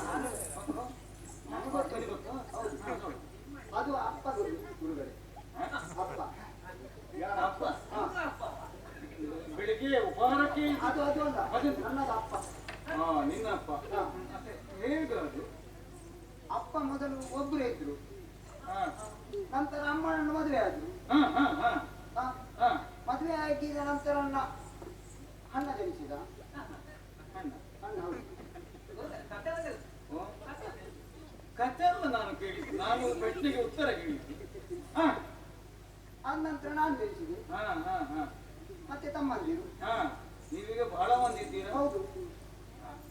ನನಗೆ ಗೊತ್ತು. ಅದು ಅಪ್ಪ ಗುರುಗಳೇ, ಅಪ್ಪ ಬೆಳಿಗ್ಗೆ ಉಪಹಾರಕ್ಕೆ ಅದು ಅಲ್ಲ, ನನ್ನದು ಅಪ್ಪ. ನಿನ್ನ ಅಪ್ಪ ಹೇಗದು? ಅಪ್ಪ ಮೊದಲು ಒಬ್ಬರು ಇದ್ರು, ನಂತರ ಅಮ್ಮನನ್ನು ಮದುವೆ ಆದ್ರು. ಮದುವೆ ಆಗಿದ ನಂತರ ಅಣ್ಣ ಜನಿಸಿದ. ಅಣ್ಣ ಹೌದು. ಕಥೆ ಅಲ್ಲ ನಾನು ಕೇಳಿದ್ದು, ನಾನು ಪ್ರಶ್ನೆಗೆ ಉತ್ತರ ಕೇಳಿದ್ದು. ಆದ ನಂತರ ನಾನು ಜನಿಸಿದೆ, ಮತ್ತೆ ತಮ್ಮಂದಿರು. ನೀವೀಗ ಬಹಳ ಮಂದಿ ಇದ್ದೀರಾ? ಹೌದು.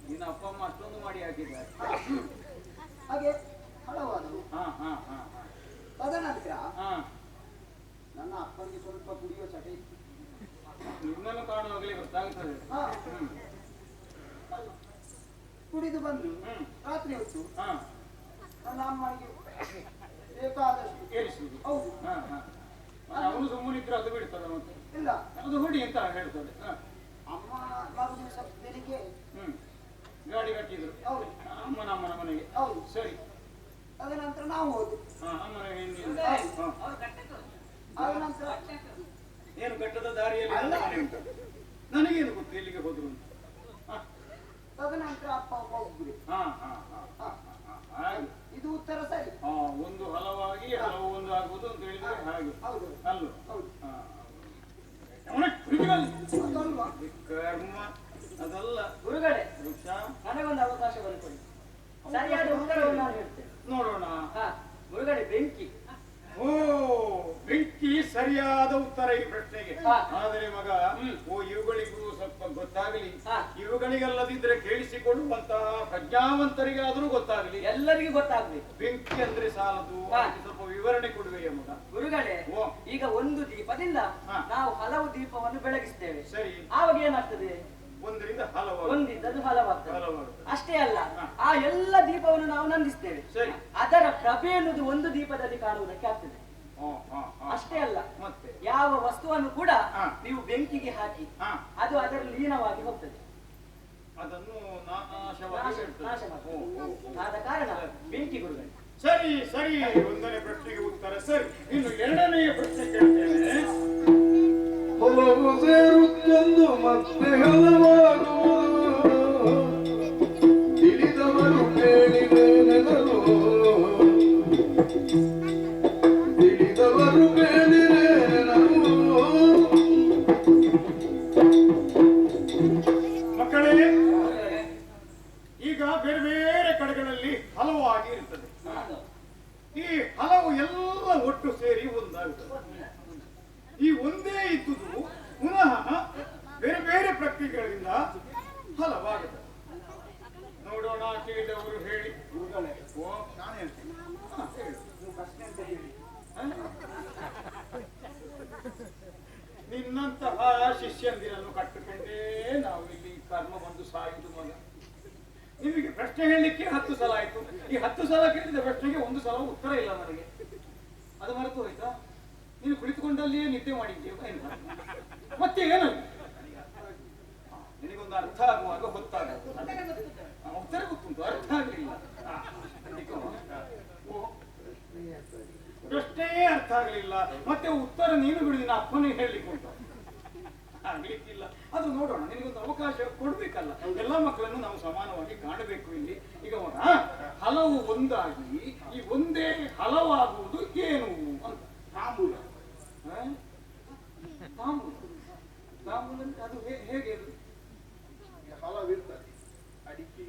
ನಿನ್ನ ಅಪ್ಪ ಅಮ್ಮ ಅಷ್ಟೊಂದು ಮಾಡಿ ಹಾಕಿದ್ದಾರೆ. ಹಾಗೆ ಹಲವಾದವು. ತದನಂತರ ನನ್ನ ಅಪ್ಪನಿಗೆ ಸ್ವಲ್ಪ ಕುಡಿಯುವ ಚಟ ಇತ್ತು. ನಿಮ್ಮನ್ನು ಕಾಣುವಾಗಲೇ ಗೊತ್ತಾಗುತ್ತದೆ. ಕುಡಿದು ಬಂದು ರಾತ್ರಿ ಹೊತ್ತು ನನ್ನ ಅಮ್ಮನಿಗೆ ಬೇಕಾದಷ್ಟು ಕೇಳಿಸುವುದು. ಹೌದು. ಅವನು ಸುಮ್ಮನಿದ್ರೆ ಅದು ಬಿಡ್ತದೆ, ಮತ್ತೆ ಇಲ್ಲ ಅದು ಹುಡಿ ಅಂತ ಹೇಳ್ತದೆ. ಅಮ್ಮ ಮರು ದಿವಸ ಬೆಳಿಗ್ಗೆ ಗಾಡಿ ಕಟ್ಟಿದ್ರು ಹೌದು ಅಮ್ಮನ ಮನೆಗೆ. ಹೌದು. ಸರಿ, ತದನಂತರ ನಾವು ಹೋದ್ವಿ. ಅಮ್ಮನ ಹೆಣ್ಣಿನ ಆದ ನಂತರ ಏನು ಕಟ್ಟದ ದಾರಿಯಲ್ಲಿ ನನ್ನ ಮನೆ ಉಂಟು. ನನಗೇನು ಗೊತ್ತು ಎಲ್ಲಿಗೆ ಹೋದ್ರು ಅಂತ. ತದನಂತರ ಅಪ್ಪ ಒಬ್ಬರು. ಹಾಗೆ ಇದು ಉತ್ತರ ಸರಿ. ಒಂದು ಹಲವಾಗಿ ಹಲವು ಒಂದು ಆಗುವುದು ಅಂತ ಹೇಳಿದ್ರೆ ಹಾಗೆ ಹೌದು ಅಲ್ವ? ಹೌದು. ಕರ್ಮ ಅದಲ್ಲ ಗುರುಗಳೇ, ವೃಕ್ಷ. ನನಗೊಂದು ಅವಕಾಶ ಬರುತ್ತದೆ, ಸರಿಯಾದ ಉತ್ತರವನ್ನು ನಾನು ಹೇಳ್ತೇನೆ. ನೋಡೋಣ. ಗುರುಗಳೇ, ಬೆಂಕಿ. ಓ, ಬೆಂಕಿ ಸರಿಯಾದ ಉತ್ತರ ಈ ಪ್ರಶ್ನೆಗೆ. ಆದರೆ ಮಗ, ಇವುಗಳಿಗೂ ಸ್ವಲ್ಪ ಗೊತ್ತಾಗಲಿ. ಇವುಗಳಿಗಲ್ಲದಿದ್ರೆ ಕೇಳಿಸಿಕೊಳ್ಳುವಂತಹ ಪ್ರಜ್ಞಾವಂತರಿಗಾದ್ರೂ ಗೊತ್ತಾಗಲಿ. ಎಲ್ಲರಿಗೂ ಗೊತ್ತಾಗ್ಬೇಕು. ಬೆಂಕಿ ಅಂದ್ರೆ ಸಾಲದು, ಸ್ವಲ್ಪ ವಿವರಣೆ ಕೊಡುವೆಯ ಮಗ. ಗುರುಗಳೇ, ಈಗ ಒಂದು ದೀಪದಿಂದ ನಾವು ಹಲವು ದೀಪವನ್ನು ಬೆಳಗಿಸ್ತೇವೆ. ಸರಿ, ಆವಾಗ ಏನಾಗ್ತದೆ? ಒಂದರಿಂದ ಹಲವು, ಒಂದಿದ್ದದು ಹಲವಾಗ್ತದೆ. ಅಷ್ಟೇ ಅಲ್ಲ, ಆ ಎಲ್ಲ ದೀಪವನ್ನು ನಾವು ನಂದಿಸ್ತೇವೆ. ಸರಿ, ಅದರ ಪ್ರಭೆ ಎನ್ನುವುದು ಒಂದು ದೀಪದಲ್ಲಿ ಕಾಣುವುದಕ್ಕೆ ಆಗ್ತದೆ. ಅಷ್ಟೇ ಅಲ್ಲ, ಮತ್ತೆ ಯಾವ ವಸ್ತುವನ್ನು ಕೂಡ ನೀವು ಬೆಂಕಿಗೆ ಹಾಕಿ ಅದು ಅದರಲ್ಲಿ ಲೀನವಾಗಿ ಹೋಗ್ತದೆ. ಅದನ್ನು ನಾಶವಾಗಿ ಇರ್ತದೆ. ನಾಶ ಮಾಡ್ತದೆ. ಆದ ಕಾರಣ ಬೆಂಕಿ ಗುರುಗಳೇ. ಸರಿ ಸರಿ, ಒಂದನೇ ಪ್ರಶ್ನೆಗೆ ಉತ್ತರ ಸರಿ. ಇನ್ನು ಎರಡನೆಯ ಪ್ರಶ್ನೆ ಕೇಳ್ತೇನೆ. ಹೊಲವು ಸೇರುತ್ತೊಂದು ಮತ್ತೆ ಹಲವಾಗುವುದು, ತಿಳಿದವರು ಕೇಳಿದೆ ನೆನರು, ತಿಳಿದವರು ಕೇಳಿದೆ ನೆನರು. ಮಕ್ಕಳೇ, ಈಗ ಬೇರೆ ಬೇರೆ ಕಡೆಗಳಲ್ಲಿ ಹಲವಾಗಿ ಇರ್ತದೆ. ಈ ಹಲವು ಎಲ್ಲ ಒಟ್ಟು ಸೇರಿ ಒಂದಾಗುತ್ತದೆ. ಈ ಒಂದೇ ಇದ್ದುದು ಪುನಃ ಬೇರೆ ಬೇರೆ ಪ್ರಕ್ರಿಯೆಗಳಿಂದ ಹಲವಾಗುತ್ತದೆ. ನೋಡೋಣ, ತಿಳಿದವರು ಹೇಳಿ. ಓ, ನಾನು ಹೇಳ್ತೀನಿ. ಹೇಳಿ. ನಿನ್ನಂತಹ ಶಿಷ್ಯಂದಿರನ್ನು ಕಟ್ಟಿಕೊಂಡೇ ನಾವು ಇಲ್ಲಿ ಕರ್ಮ ಬಂದು ಸಾಯುವುದು ಮಗ. ನಿಮಗೆ ಪ್ರಶ್ನೆ ಹೇಳಲಿಕ್ಕೆ 10 ಸಲ ಆಯ್ತು. ಈ 10 ಸಲ ಕೇಳಿದ ಪ್ರಶ್ನೆಗೆ 1 ಸಲ ಉತ್ತರ ಇಲ್ಲ ನನಗೆ. ಅದು ಮರೆತು ಹೋಯ್ತಾ? ನೀನು ಕುಳಿತುಕೊಂಡಲ್ಲಿಯೇ ನಿದ್ದೆ ಮಾಡಿದ್ದೀಯ ಮತ್ತೆ ಏನು? ನಿನಗೊಂದು ಅರ್ಥ ಆಗುವಾಗ ಗೊತ್ತಾಗುತ್ತೆ. ಉತ್ತರ ಗೊತ್ತುಂಟು, ಅರ್ಥ ಆಗಲಿಲ್ಲ. ಪ್ರಶ್ನೆಯೇ ಅರ್ಥ ಆಗಲಿಲ್ಲ, ಮತ್ತೆ ಉತ್ತರ ನೀನು ಬಿಡುದಿನ ಅಪ್ಪನಿಗೆ ಹೇಳಲಿಕ್ಕೆ ಉಂಟು. ಆಗ್ಲಿಕ್ಕಿಲ್ಲ. ಅದು ನೋಡೋಣ, ನಿನಗೊಂದು ಅವಕಾಶ ಕೊಡ್ಬೇಕಲ್ಲ. ಎಲ್ಲ ಮಕ್ಕಳನ್ನು ನಾವು ಸಮಾನವಾಗಿ ಕಾಣಬೇಕು ಇಲ್ಲಿ. ಈಗ ಹಲವು ಒಂದಾಗಿ ಈ ಒಂದೇ ಹಲವಾಗುವುದು ಏನು ಅಂತ. ತಾಂಬೂಲ. ತಾಂಬೂಲ ತಾಂಬೂಲ ಅದು ಹೇಗೆ? ಅದು ಹಲವಿರ್ತದೆ, ಅಡಿಕೆ,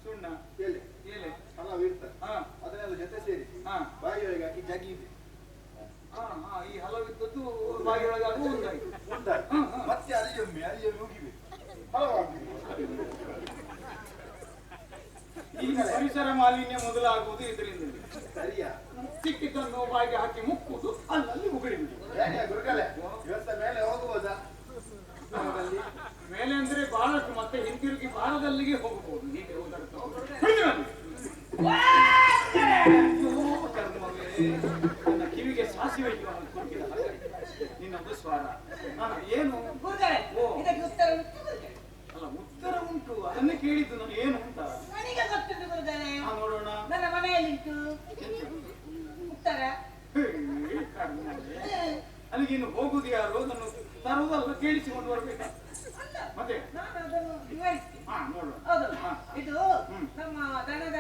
ಸುಣ್ಣ, ಎಲೆ ಎಲೆ ಹಲವಿರ್ತದೆ. ಅದನ್ನೆಲ್ಲ ಜೊತೆ ಸೇರಿಸಿ ಬಾಯಿಯೊಳಗೆ ಹಾಕಿ ಜಗಿದೆ. ಈ ಹಲವಿದ್ದದ್ದು ಬಾಯಿಯೊಳಗೆ ಆಗುವ ಒಂದಾಗಿ ಮತ್ತೆ ಅಲ್ಲಿಯೊಮ್ಮೆ ಉಗಿಬೇಕು, ಹಲವಾಗ್ಬೇಕು. ಈ ಪರಿಸರ ಮಾಲಿನ್ಯ ಮೊದಲಾಗುವುದು ಇದರಿಂದ. ಸರಿಯಾ? ಸಿಕ್ಕಿದ್ದನ್ನು ಬಾಯಿಗೆ ಹಾಕಿ ಮುಕ್ಕುವುದು, ಅಲ್ಲಲ್ಲಿ ಉಗುಳಿಬಿಡುವುದು. ಗುರುಗಳೇ, ಇವತ್ತ ಮೇಲೆ ಹೋಗಬಹುದಾ? ಮೇಲೆ ಅಂದ್ರೆ ಬಹಳಷ್ಟು, ಮತ್ತೆ ಹಿಂತಿರುಗಿ ಬಾರದಲ್ಲಿಗೆ ಹೋಗಬಹುದು. ಹೀಗೆ ನನ್ನ ಕಿವಿಗೆ ಸಾಸಿವೆ ನಿನ್ನೊಂದು ಸ್ವರ. ಏನು? ಅಲ್ಲ, ಉತ್ತರ ಉಂಟು, ಅದನ್ನೇ ಕೇಳಿದ್ದು ನಾನು. ಏನು ಅಂತ ನೋಡೋಣ. ನನ್ನ ಮನೆಯಲ್ಲಿಂಟು ಉತ್ತರ. ಅಲ್ಲಿಗೇನು ಹೋಗುದು ಯಾರು? ಅದನ್ನು ತರುವುದಲ್ಲ, ಕೇಳಿಸಿಕೊಂಡು ಬರ್ಬೇಕಾ? ಮತ್ತೆ ನಾನು ಅದನ್ನು ವಿವರಿಸ್ತೀನಿ. ನೋಡುವ. ಹೌದಲ್ಲ, ಇದು ನಮ್ಮ ದನದ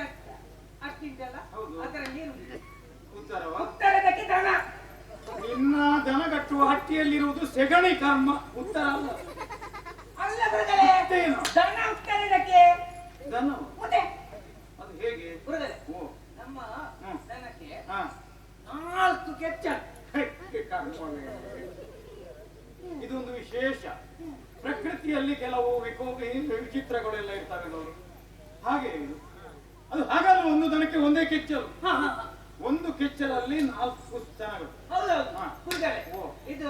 ಅಷ್ಟಿಂಟಲ್ಲ, ಹೌದು. ಅದರ ನೀರು. ಉತ್ತರವ? ಉತ್ತರದಕ್ಕೆ ದನ. ನಿನ್ನ ದನ ಕಟ್ಟುವ ಹಟ್ಟಿಯಲ್ಲಿರುವುದು ಸೆಗಣಿ ಕರ್ಮ, ಉತ್ತರ ಅಲ್ಲ. ಅಲ್ಲ ಗುರುಗಳೇ, ಮತ್ತೇನು? ದನ ಉತ್ತರದಕ್ಕೆ ದನ ಮತ್ತೆ ಅದು ಹೇಗೆ? ಗುರುಗಳೇ, ಓ, ನಮ್ಮ ದನಕ್ಕೆ ಹಾ, 4 ಕೆಚ್ಚ. ಕರ್ಮವೇ. ಇದೊಂದು ವಿಶೇಷ. ಪ್ರಕೃತಿಯಲ್ಲಿ ಕೆಲವು ವಿಚಿತ್ರಗಳೆಲ್ಲ ಇರ್ತವೆ ನೋಡಿ. ಹಾಗೆ ಇದು. ಅದು ಹಾಗಲ್ಲ, ಒಂದು ದನಕ್ಕೆ ಒಂದೇ ಕೆಚ್ಚಲು. ಒಂದು ಕೆಚ್ಚಲಲ್ಲಿ 4 ಸ್ತನಗಳು. ಹೌದೌದು ಗುರುಗಳೇ, ಇದು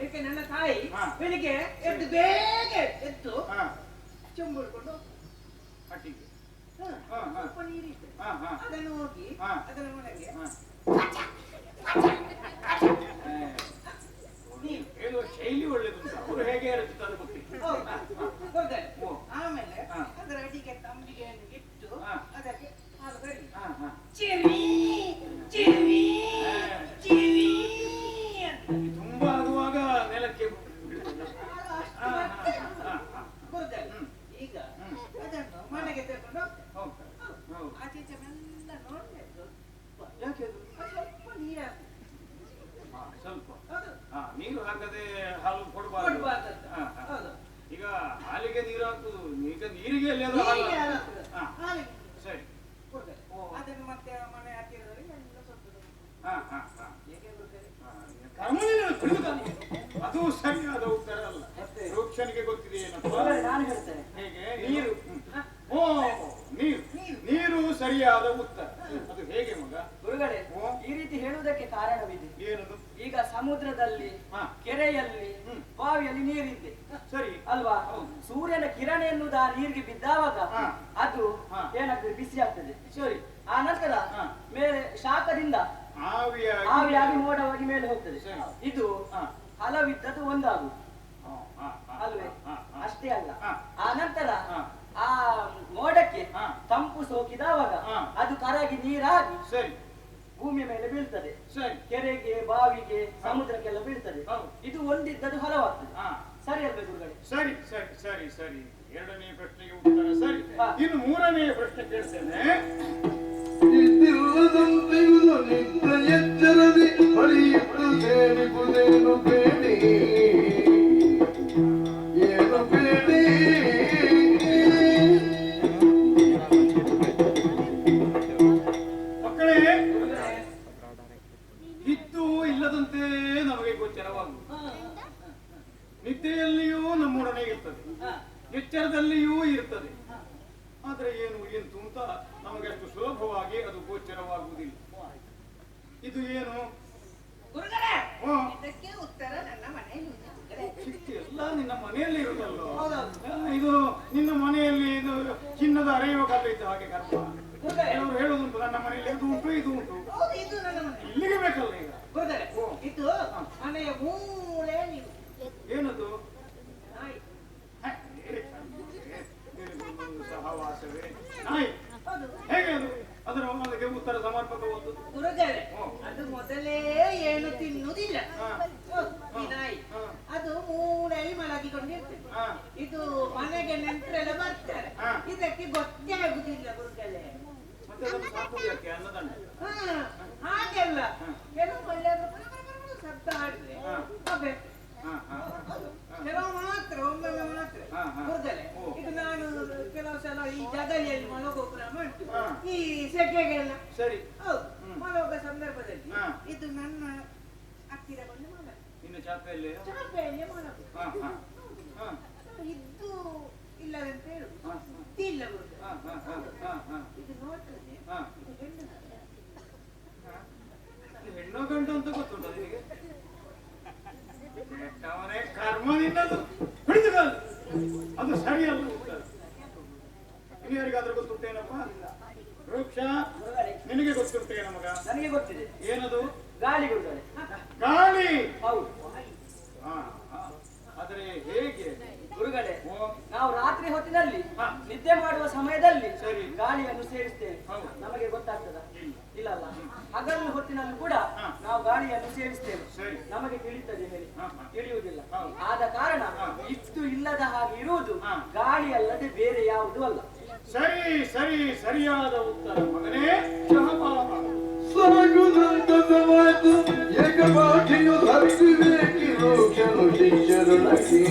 ಇದಕ್ಕೆ ನನ್ನ ತಾಯಿ ಬೆಳಿಗ್ಗೆ ಎದ್ದು ಬೇಗ ಎದ್ದು ಚುಂಬಿಡ್ಕೊಂಡು ಹಟ್ಟಿಗೆ ಸ್ವಲ್ಪ ನೀರಿಟ್ಟು ಅದನ್ನು ಹೋಗಿ ಅದರ ಒಳಗೆ ಹೇಳುವ ಶೈಲಿ ಒಳ್ಳೆದುಂಟು. ಅವರು ಹೇಗೆ ಹೇಳುತ್ತಾರೆ ಗೊತ್ತಿಲ್ಲ. ಆಮೇಲೆ ಅದರ ಅಡಿಗೆ ತಂಬಿಗೆ ಇಟ್ಟು ಅದಕ್ಕೆ ಹಾಲು ಬರಲಿ. ತುಂಬಾ ಆಗುವಾಗ ನೆಲಕ್ಕೆ ಈಗ ಅದನ್ನು ಮನೆಗೆ ತಗೊಂಡು ಆಚೀಚೆ ಎಲ್ಲ ನೋಡ್ಬೇಕು. ಯಾಕೆ ಸ್ವಲ್ಪ ನೀರು ಸ್ವಲ್ಪ ನೀರು ಹಾಕದೆ ಹಾಲು ಕೊಡಬಾರ್ದು. ಈಗ ಹಾಲಿಗೆ ನೀರು ಹಾಕುದು, ಈಗ ನೀರಿಗೆ ಎಲ್ಲಿ ಅದು ಹಾಲು. ಸರಿ, ಅದನ್ನು ಮತ್ತೆ ಮನೆ ಹತ್ತಿರದಲ್ಲಿ ಎಲ್ಲ ಸ್ವಲ್ಪ ಅದು ಸರಿಯಾದ ಉತ್ತರ ಅಲ್ಲ. ರೂಕ್ಷನಿಗೆ ಗೊತ್ತಿದೆ ಏನಪ್ಪ? ನಾನು ಹೇಳ್ತೇನೆ. ಹೇಗೆ? ನೀರು. ಓ, ನೀರು. ನೀರು ಸರಿಯಾದ ಉತ್ತರ. ಅದು ಹೇಗೆ ಮಗ? ಗುರುಗಳೇ, ಈ ರೀತಿ ಹೇಳುವುದಕ್ಕೆ ಕಾರಣವಿದೆ. ಏನದು? ಈಗ ಸಮುದ್ರದಲ್ಲಿ, ಕೆರೆಯಲ್ಲಿ, ಬಾವಿಯಲ್ಲಿ ನೀರಿದೆ, ಸರಿ ಅಲ್ವಾ? ಸೂರ್ಯನ ಕಿರಣ ಎನ್ನುವುದು ಆ ನೀರಿಗೆ ಬಿದ್ದಾವಾಗ ಅದು ಏನಾಗ್ತದೆ? ಬಿಸಿ ಆಗ್ತದೆ. ಸರಿ. ಆ ನಂತರ ಮೇಲೆ ಶಾಖದಿಂದ ಆವಿಯಾಗಿ ಮೋಡವಾಗಿ ಮೇಲೆ ಹೋಗ್ತದೆ. ಇದು ಹಲವಿದ್ದದ್ದು ಒಂದಾಗುದು ಅಲ್ವೇ? ಅಷ್ಟೇ ಅಲ್ಲ, ಆ ನಂತರ ನೀರಾಗಿ ಸರಿ ಭೂಮಿಯ ಮೇಲೆ ಬೀಳ್ತದೆ. ಸರಿ ಕೆರೆಗೆ, ಬಾವಿಗೆ, ಸಮುದ್ರಕ್ಕೆಲ್ಲ ಬೀಳ್ತದೆ. ಹೌದು. ಇದು ಒಂದಿದ್ದದು ಹಲವಾಗ್ತದೆ. ಹಾ ಸರಿ ಅಲ್ವೇ ಗುರುಗಳೇ? ಸರಿ ಸರಿ ಸರಿ ಸರಿ ಎರಡನೇ ಪ್ರಶ್ನೆಗೆ ಉತ್ತರ ಸರಿ. ಇನ್ನು ಮೂರನೇ ಪ್ರಶ್ನೆ ಕೇಳ್ತೇನೆ. ಇದ್ದಿಲ್ಲದಂತೆಯುವುದು ನಿನ್ನ ಎಚ್ಚರದಿ ಬಳಿಯಿಟ್ಟು ಸೇರಿಗುವುದೇನು ಬೇಡಿ ಏನು ಬೇಡಿ ಮಕ್ಕಳೇ, ಇದ್ದು ಇಲ್ಲದಂತೆ ನಮಗೆ ಗೋಚರವಾಗುವುದು. ನಿದ್ದೆಯಲ್ಲಿಯೂ ನಮ್ಮೊಡನೆ ಇರ್ತದೆ, ಎಚ್ಚರದಲ್ಲಿಯೂ ಇರ್ತದೆ. ಆದ್ರೆ ಏನು ಎಂತು ಅಂತ ನಮಗೆ ಅಷ್ಟು ಸುಲಭವಾಗಿ ಅದು ಗೋಚರವಾಗುವುದಿಲ್ಲ. ಇದು ಏನು? ಗುರುಗಳೇ, ಓ, ಇದಕ್ಕೆ ಉತ್ತರ ನನ್ನ ಮನೆಯಲ್ಲಿ ಇದೆ ಗುರುಗಳೇ. ಚಿಕ್ಕ ಎಲ್ಲ ನಿನ್ನ ಮನೆಯಲ್ಲಿ ಇರುವುದಲ್ಲೋ? ಇದು ನಿನ್ನ ಮನೆಯಲ್ಲಿ ಇದು ಚಿನ್ನದ ಅರೆಯುವ ಕಲ್ಲು ಇದ್ದ ಹಾಗೆ ಕರ್ಮ. ಕೆಲವರು ಹೇಳುವುದುಂಟು ನನ್ನ ಮನೆಯಲ್ಲಿ ಅದು ಉಂಟು ಇದು ಉಂಟು. ಹೌದು, ಇದು ನನ್ನ ಮನೆ. ಇಲ್ಲಿಗೆ ಬೇಕಲ್ಲ ಈಗ. ಗುರುಗಳೇ, ಇದು ಮನೆಯ ಮೂಲೆ ನೀವು. ಏನದು? ನಾಯಿ. ಸಹವಾಸವೇ ನಾಯಿ. ಹೌದು ಹೇಗೆ ಅದು? ಅದಕ್ಕೆ ಉತ್ತರ ಸಮರ್ಪಕವಾದ್ದು. ಗುರುಗಳೇ, ಅದು ಮೊದಲೇ ಏನು ತಿನ್ನುವುದಿಲ್ಲ. ಈ ನಾಯಿ ಅದು ಮೂಲೆಯಲ್ಲಿ ಮಲಗಿಕೊಂಡಿರ್ತದೆ. ಇದು ಮನೆಗೆ ನೆಂಟರೆಲ್ಲ ಬರ್ತಾರೆ, ಇದಕ್ಕೆ ಗೊತ್ತೇ ಆಗುದಿಲ್ಲ ಗುರುಗಳೇ. ಮತ್ತೆ ಅದನ್ನು ಸಾಕುವುದು ಯಾಕೆ? ಅನ್ನದಂಡ ಹಾಗೆಲ್ಲ ಕೆಲವು ಒಳ್ಳೆಯದು ಶಬ್ದ ಹಾಡಿದ್ರೆ ಅದೇ ಕೆಲವು ಮಾತ್ರ, ಒಮ್ಮೊಮ್ಮೆ ಮಾತ್ರ ಗುರುಗಳೇ. ಇದು ನಾನು ಕೆಲವು ಸಲ ಈ ಜಗಲಿಯಲ್ಲಿ ಮಲಗೋಪುರ ಮಾಡ್ತೀವಿ, ಈ ಸೆಕೆಗೆಲ್ಲ ಸರಿ. ಹೌದು, ಮಲಗುವ ಸಂದರ್ಭದಲ್ಲಿ ಇದು ನನ್ನ ಹತ್ತಿರ ಬಂದು ಮಲಗ. ಇನ್ನು ಚಾಪೆಯಲ್ಲಿ ಚಾಪೆಯಲ್ಲಿ ಮಲಗು. ಇದ್ದು ಇಲ್ಲದಂತ ಹೇಳು, ಇಲ್ಲ ಗುರುಗಳೇ. ಇದು ನೋಡ್ತದೆ, ಇದು ಹೆಣ್ಣು. ಹೆಣ್ಣು ಗಂಡು ಅಂತ ಗೊತ್ತುಂಟ ನಿನಗೆ? ಅವನೇ ಕರ್ಮ ನಿನ್ನದು. ಹಿಡಿದು ಅದು ಸರಿಯಲ್ಲ. ಇನ್ನು ಯಾರಿಗಾದ್ರೂ ಗೊತ್ತುಂಟೇನಪ್ಪ? ವೃಕ್ಷ ನಿನಗೆ ಗೊತ್ತುಂಟೇನ ಮಗ? ನನಗೆ ಗೊತ್ತಿದೆ. ಏನದು? ಗಾಳಿ ಗುರುಗಳೇ. ಗಾಳಿ. ಹೌದು ಆದರೆ ಹೇಗೆ ಗುರುಗಳೇ? ನಾವು ರಾತ್ರಿ ಹೊತ್ತಿನಲ್ಲಿ ನಿದ್ದೆ ಮಾಡುವ ಸಮಯದಲ್ಲಿ ಗಾಳಿಯನ್ನು ಸೇವಿಸ್ತೇವೆ. ನಮಗೆ ಗೊತ್ತಾಗ್ತದ? ಇಲ್ಲ ಅಲ್ಲ. ಹಗಲು ಹೊತ್ತಿನಲ್ಲೂ ಕೂಡ ನಾವು ಗಾಳಿಯನ್ನು ಸೇವಿಸ್ತೇವೆ, ನಮಗೆ ತಿಳಿಯುತ್ತದೆ ಹೇಳಿ? ತಿಳಿಯುವುದಿಲ್ಲ. ಆದ ಕಾರಣ ಇಷ್ಟು ಇಲ್ಲದ ಹಾಗೆ ಇರುವುದು ಗಾಳಿ ಅಲ್ಲದೆ ಬೇರೆ ಯಾವುದು ಅಲ್ಲ. ಸರಿ ಸರಿ, ಸರಿಯಾದ ಉತ್ತರ ಮಗನೇ. ಸಾಗುದಂತವಾಯ್ತು ಏಕಪಾಠಿಯು ಧರಿಸಬೇಕಿರೋ ಕೆಲವು ಶಿಷ್ಯರೊಳಗೆ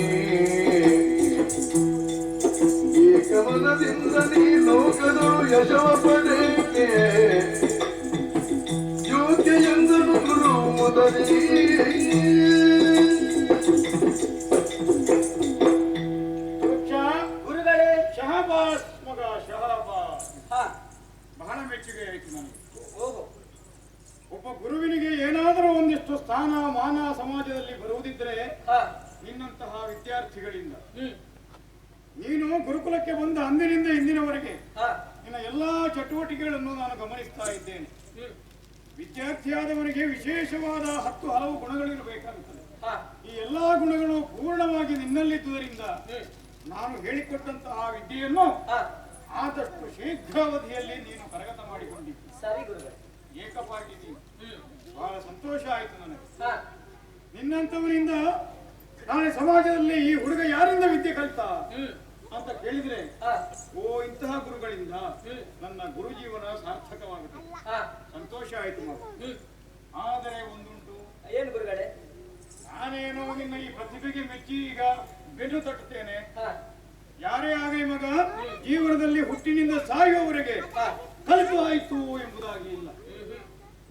ಏಕಮನದಿಂದ ನೀ ಲೋಕದ ಯಶವ ಪಡೆಕೆ ಯೋಗ್ಯ ಎಂದನು ಗುರು ಮೊದಲೇ. ಗುರುಗಳೇ, ಶಹಬಾಸ್ ಮಗ ಶಹಬಾಸ್. ಬಹಳ ಮೆಚ್ಚುಗೆ ಆಯಿತು ನನಗೆ. ಒಬ್ಬ ಗುರುವಿನಿಗೆ ಏನಾದರೂ ಒಂದಿಷ್ಟು ಸ್ಥಾನ ಮಾನ ಸಮಾಜದಲ್ಲಿ ಬರುವುದಿದ್ರೆ ನಿನ್ನಂತಹ ವಿದ್ಯಾರ್ಥಿಗಳಿಂದ. ನೀನು ಗುರುಕುಲಕ್ಕೆ ಬಂದ ಅಂದಿನಿಂದ ಇಂದಿನವರೆಗೆ ನಿನ್ನ ಎಲ್ಲಾ ಚಟುವಟಿಕೆಗಳನ್ನು ನಾನು ಗಮನಿಸ್ತಾ ಇದ್ದೇನೆ. ವಿದ್ಯಾರ್ಥಿಯಾದವನಿಗೆ ವಿಶೇಷವಾದ 10 ಹಲವು ಗುಣಗಳಿರಬೇಕಾಗುತ್ತದೆ. ಈ ಎಲ್ಲಾ ಗುಣಗಳು ಪೂರ್ಣವಾಗಿ ನಿನ್ನಲ್ಲಿದ್ದುದರಿಂದ ನಾನು ಹೇಳಿಕೊಟ್ಟಂತಹ ವಿದ್ಯೆಯನ್ನು ಆದಷ್ಟು ಶೀಘ್ರಾವಧಿಯಲ್ಲಿ ನೀನು ಕರಗತ ಮಾಡಿಕೊಂಡಿದ್ದೆ. ಸರಿ ಗುರುಗಳೇ. ಏಕಪಾಟಿ ನೀನು. ಬಹಳ ಸಂತೋಷ ಆಯಿತು ನನಗೆ. ನಿನ್ನಂತವರಿಂದ ನಾಳೆ ಸಮಾಜದಲ್ಲಿ ಈ ಹುಡುಗ ಯಾರಿಂದ ವಿದ್ಯೆ ಕಲಿತ ಅಂತ ಕೇಳಿದ್ರೆ, ಇಂತಹ ಗುರುಗಳಿಂದ ನನ್ನ ಗುರು ಜೀವನ ಸಾರ್ಥಕವಾಗುತ್ತದೆ. ಸಂತೋಷ ಆಯಿತು ಮಗ. ಆದರೆ ಒಂದುಂಟು. ಏನು ಗುರುಗಳೇ? ನಾನೇನೋ ನಿನ್ನ ಈ ಪ್ರತಿಭೆಗೆ ಮೆಚ್ಚಿ ಈಗ ಬೆನ್ನು ತಟ್ಟುತ್ತೇನೆ. ಯಾರೇ ಆಗಲಿ ಮಗ, ಜೀವನದಲ್ಲಿ ಹುಟ್ಟಿನಿಂದ ಸಾಯುವವರೆಗೆ ಕಲಿತು ಆಯಿತು ಎಂಬುದಾಗಿ ಇಲ್ಲ.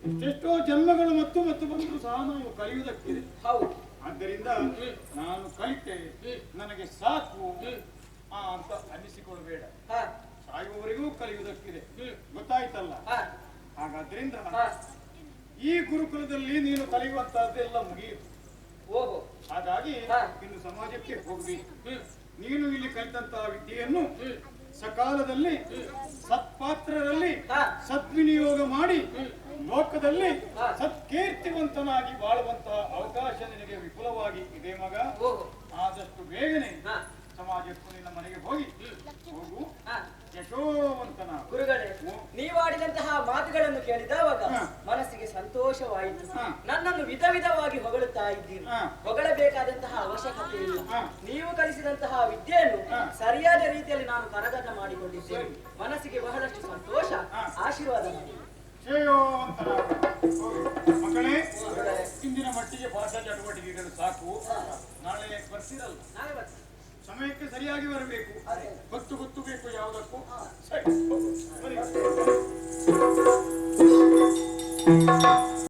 ಎಷ್ಟೆಷ್ಟೋ ಜನ್ಮಗಳು ಮತ್ತು ಬಂದರೂ ಸಹ ನಾವು ಕಲಿಯುವುದಕ್ಕಿದೆ. ಆದ್ದರಿಂದ ನಾನು ಕಲಿತೆ, ನನಗೆ ಸಾಕು ಅಂತ ಅನ್ನಿಸಿಕೊಳ್ಳಬೇಡ. ಸಾಯುವವರೆಗೂ ಕಲಿಯುವುದಕ್ಕಿದೆ, ಗೊತ್ತಾಯ್ತಲ್ಲ? ಹಾಗಾದ್ರಿಂದ ಈ ಗುರುಕುಲದಲ್ಲಿ ನೀನು ಕಲಿಯುವಂತಹದ್ದೆಲ್ಲ ಮುಗಿಯಿತು. ಹಾಗಾಗಿ ಇನ್ನು ಸಮಾಜಕ್ಕೆ ಹೋಗಬೇಕು. ನೀನು ಇಲ್ಲಿ ಕಲಿತಂತಹ ವಿದ್ಯೆಯನ್ನು ಸಕಾಲದಲ್ಲಿ ಸತ್ಪಾತ್ರರಲ್ಲಿ ಸದ್ವಿನಿಯೋಗ ಮಾಡಿ ಲೋಕದಲ್ಲಿ ಸತ್ಕೀರ್ತಿವಂತನಾಗಿ ಬಾಳುವಂತಹ ಅವಕಾಶ ನಿನಗೆ ವಿಪುಲವಾಗಿ ಇದೆ ಮಗ. ಆದಷ್ಟು ಬೇಗನೆ ಸಮಾಜಕ್ಕೂ ನಿನ್ನ ಮನೆಗೆ ಹೋಗಿ ಹೋಗು, ಯಶೋವಂತನ. ಗುರುಗಳೇ, ನೀವಾಡಿದಂತಹ ಮಾತುಗಳ ಕರಗತ ಮಾಡಿಕೊಂಡಿದ್ದೇನೆ. ಮನಸ್ಸಿಗೆ ಬಹಳಷ್ಟು ಸಂತೋಷ. ಆಶೀರ್ವಾದ ಮಾಡಿ. ಮಕ್ಕಳೇ, ಇಂದಿನ ಮಟ್ಟಿಗೆ ಭಾಷಾ ಚಟುವಟಿಕೆಗಳು ಸಾಕು. ನಾಳೆ ಬರ್ತೀರಲ್ಲ? ನಾಳೆ ಬರ್ತೀನಿ. ಸಮಯಕ್ಕೆ ಸರಿಯಾಗಿ ಬರಬೇಕು. ಗೊತ್ತು ಬೇಕು ಯಾವುದಕ್ಕೂ. ಸರಿ, ಬನ್ನಿ.